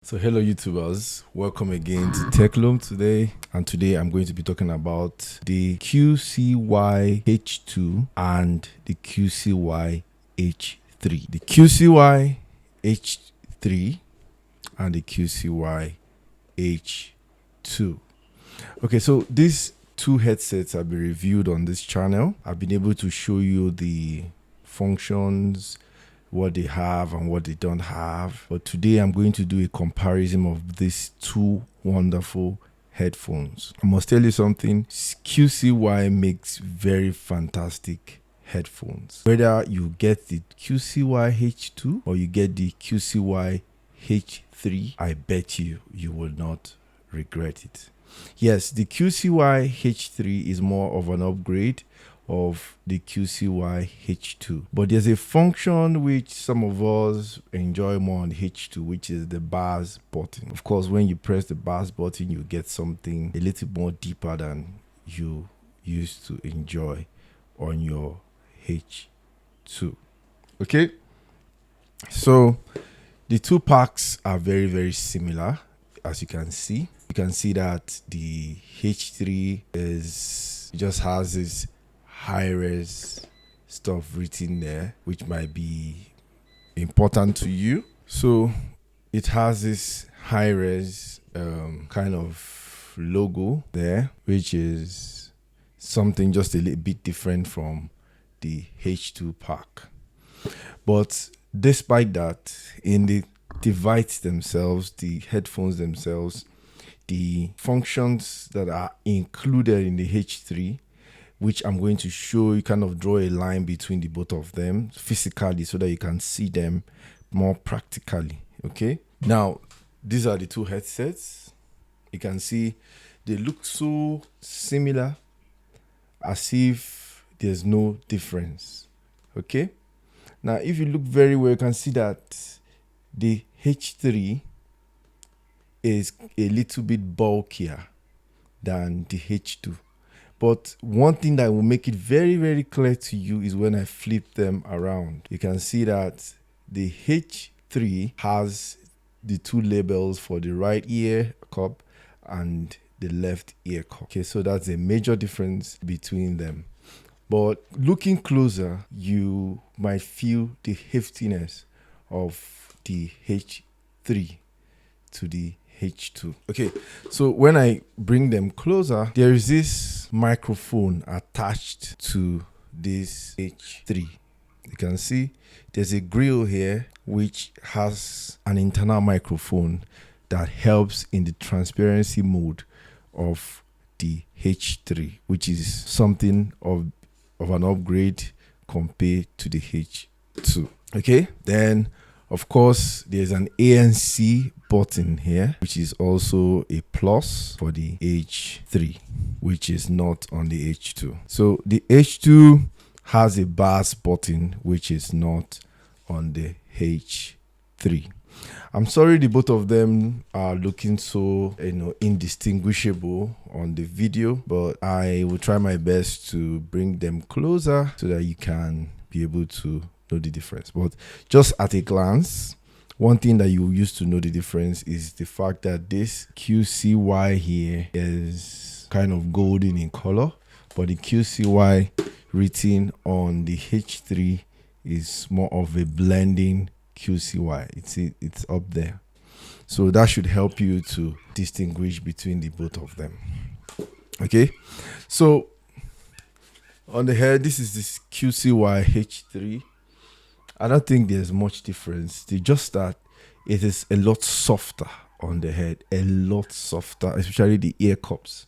So hello YouTubers, welcome again to TechLoom today, and today I'm going to be talking about the QCY H2 and the QCY H3. The QCY H3 and the QCY H2. Okay, so these two headsets have been reviewed on this channel. I've been able to show you the functions, what they have and what they don't have, but today I'm going to do a comparison of these two wonderful headphones. I must tell you something, QCY makes very fantastic headphones. Whether you get the QCY H2 or you get the QCY H3, I bet you will not regret it. Yes, the QCY H3 is more of an upgrade of the QCY H2, but there's a function which some of us enjoy more on the H2, which is the bars button. Of course, when you press the bars button, you get something a little more deeper than you used to enjoy on your H2. Okay, so the two packs are very similar. As you can see that the H3 just has this high-res stuff written there, which might be important to you. So it has this high-res kind of logo there, which is something just a little bit different from the H2 pack. But despite that, in the device themselves, the headphones themselves, the functions that are included in the H3, which I'm going to show you, kind of draw a line between the both of them physically so that you can see them more practically. Okay, now these are the two headsets. You can see they look so similar as if there's no difference. Okay, now if you look very well, you can see that the H3 is a little bit bulkier than the H2. But one thing that will make it very clear to you is when I flip them around. You can see that the H3 has the two labels for the right ear cup and the left ear cup. Okay, so that's a major difference between them. But looking closer, you might feel the heftiness of the H3 to the H2. Okay, so when I bring them closer, there is this microphone attached to this H3. You can see there's a grill here which has an internal microphone that helps in the transparency mode of the H3, which is something of an upgrade compared to the H2. Okay, then of course there's an ANC button here, which is also a plus for the H3, which is not on the H2. So the H2 has a bass button, which is not on the H3. I'm sorry the both of them are looking so indistinguishable on the video, but I will try my best to bring them closer so that you can be able to know the difference. But just at a glance, one thing that you used to know the difference is the fact that this QCY here is kind of golden in color, but the QCY written on the H3 is more of a blending QCY. It's up there. So that should help you to distinguish between the both of them. Okay, so on the head, this is this QCY H3. I don't think there's much difference. It's just that it is a lot softer on the head, a lot softer, especially the ear cups,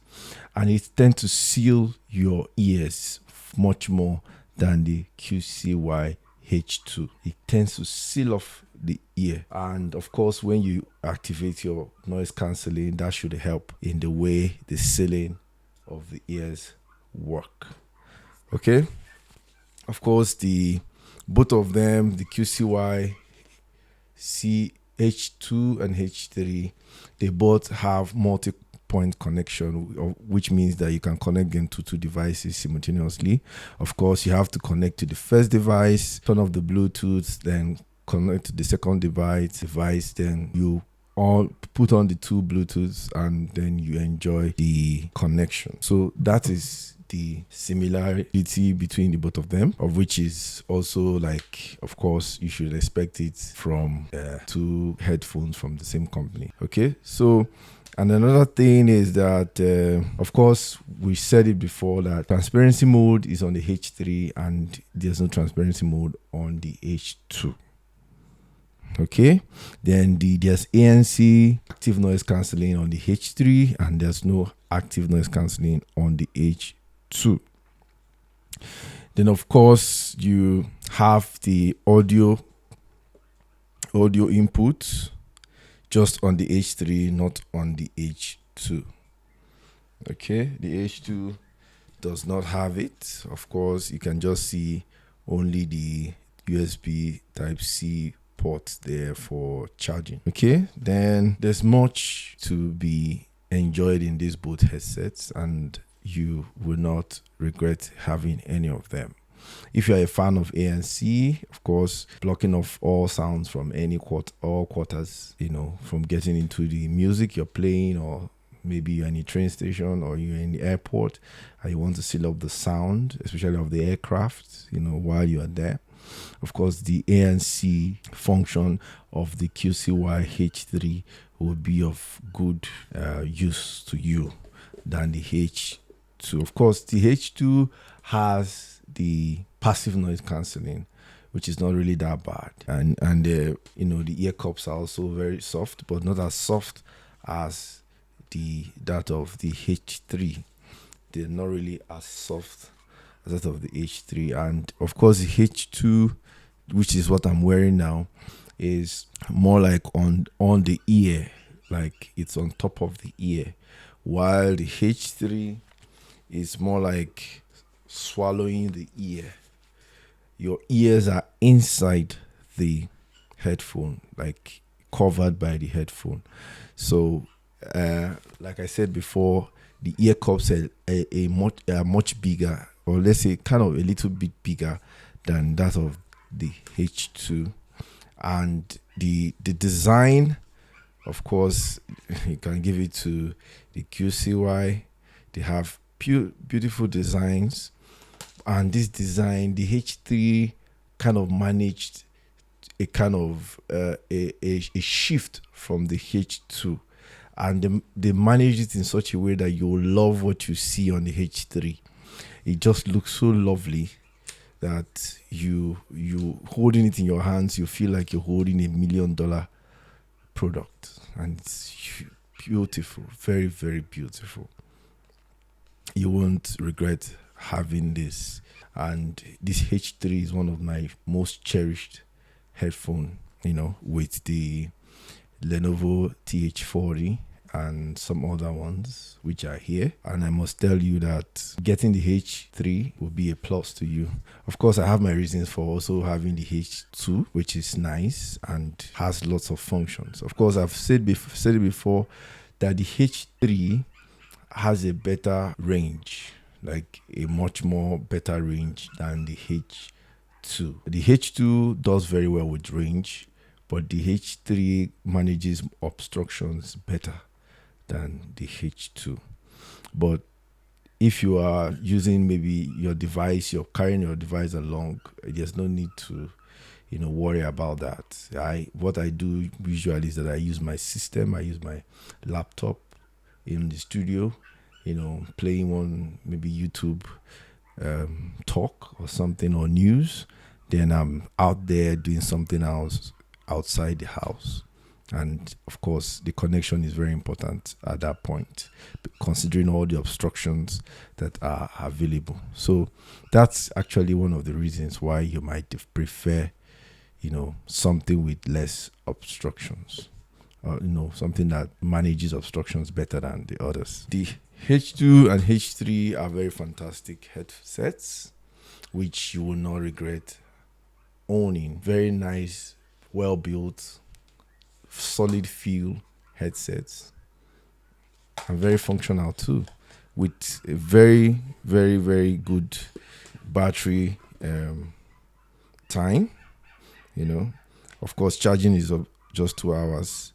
and it tends to seal your ears much more than the QCY H2. It tends to seal off the ear, and of course when you activate your noise cancelling, that should help in the way the sealing of the ears work. Okay, of course both of them, the QCY H2 and H3, they both have multi-point connection, which means that you can connect them to two devices simultaneously. Of course, you have to connect to the first device, turn off the Bluetooth, then connect to the second device, then you put on the two Bluetooths, and then you enjoy the connection. So that is the similarity between the both of them, of which is also, like, of course, you should expect it from two headphones from the same company. Okay, so, and another thing is that, of course, we said it before that transparency mode is on the H3 and there's no transparency mode on the H2. Okay, then there's ANC, active noise cancelling, on the H3, and there's no active noise cancelling on the H2. Then, of course, you have the audio input just on the H3, not on the H2. Okay, the H2 does not have it. Of course, you can just see only the USB Type-C port there for charging. Okay, then there's much to be enjoyed in these both headsets, and you will not regret having any of them. If you're a fan of ANC, of course, blocking off all sounds from all quarters, from getting into the music you're playing, or maybe you're in a train station or you're in the airport and you want to seal up the sound, especially of the aircraft, while you are there. Of course, the ANC function of the QCY H3 will be of good use to you than the H2. Of course, the H2 has the passive noise cancelling, which is not really that bad, and the ear cups are also very soft, but not as soft as that of the H3. They're not really as soft as that of the H3. And of course, the H2, which is what I'm wearing now, is more like on the ear, like it's on top of the ear, while the H3 is more like swallowing the ear. Your ears are inside the headphone, like covered by the headphone. So like I said before, the ear cups are much bigger, or let's say kind of a little bit bigger than that of the H2. And the design, of course, you can give it to the QCY. They have beautiful designs, and this design, the H3 kind of managed a kind of a shift from the H2, and they managed it in such a way that you'll love what you see on the H3. It just looks so lovely that you holding it in your hands, you feel like you're holding $1 million product, and it's beautiful, very, very beautiful. You won't regret having this. And this H3 is one of my most cherished headphone, with the Lenovo TH40 and some other ones which are here. And I must tell you that getting the H3 will be a plus to you. Of course, I have my reasons for also having the H2, which is nice and has lots of functions. Of course, I've said it before that the H3 has a better range, like a much more better range than the H2. The H2 does very well with range, but the H3 manages obstructions better than the H2. But if you are using maybe your device, you're carrying your device along, there's no need to worry about that. What I do usually is that I use my system, I use my laptop in the studio, playing on maybe YouTube talk or something, or news. Then I'm out there doing something else outside the house. And of course, the connection is very important at that point, considering all the obstructions that are available. So that's actually one of the reasons why you might prefer, something with less obstructions, something that manages obstructions better than the others. The H2 and H3 are very fantastic headsets, which you will not regret owning. Very nice, well-built, solid feel headsets, and very functional too, with a very, very, very good battery time. Of course, charging is just 2 hours.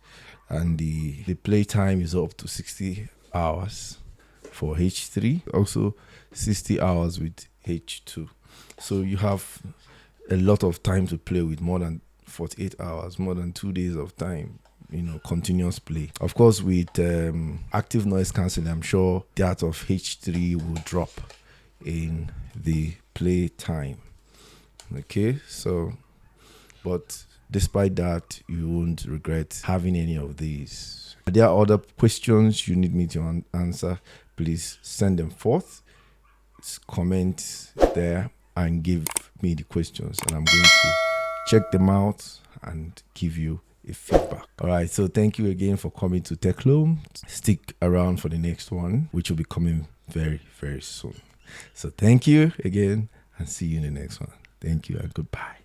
and the play time is up to 60 hours for H3, also 60 hours with H2. So you have a lot of time to play with, more than 48 hours, more than 2 days of time, continuous play. Of course, with active noise cancelling, I'm sure that of H3 will drop in the play time. Okay, so but despite that, you won't regret having any of these. Are there other questions you need me to answer? Please send them forth, comment there and give me the questions, and I'm going to check them out and give you a feedback. All right, so thank you again for coming to Techloom. Stick around for the next one, which will be coming very, very soon. So thank you again, and see you in the next one. Thank you and goodbye.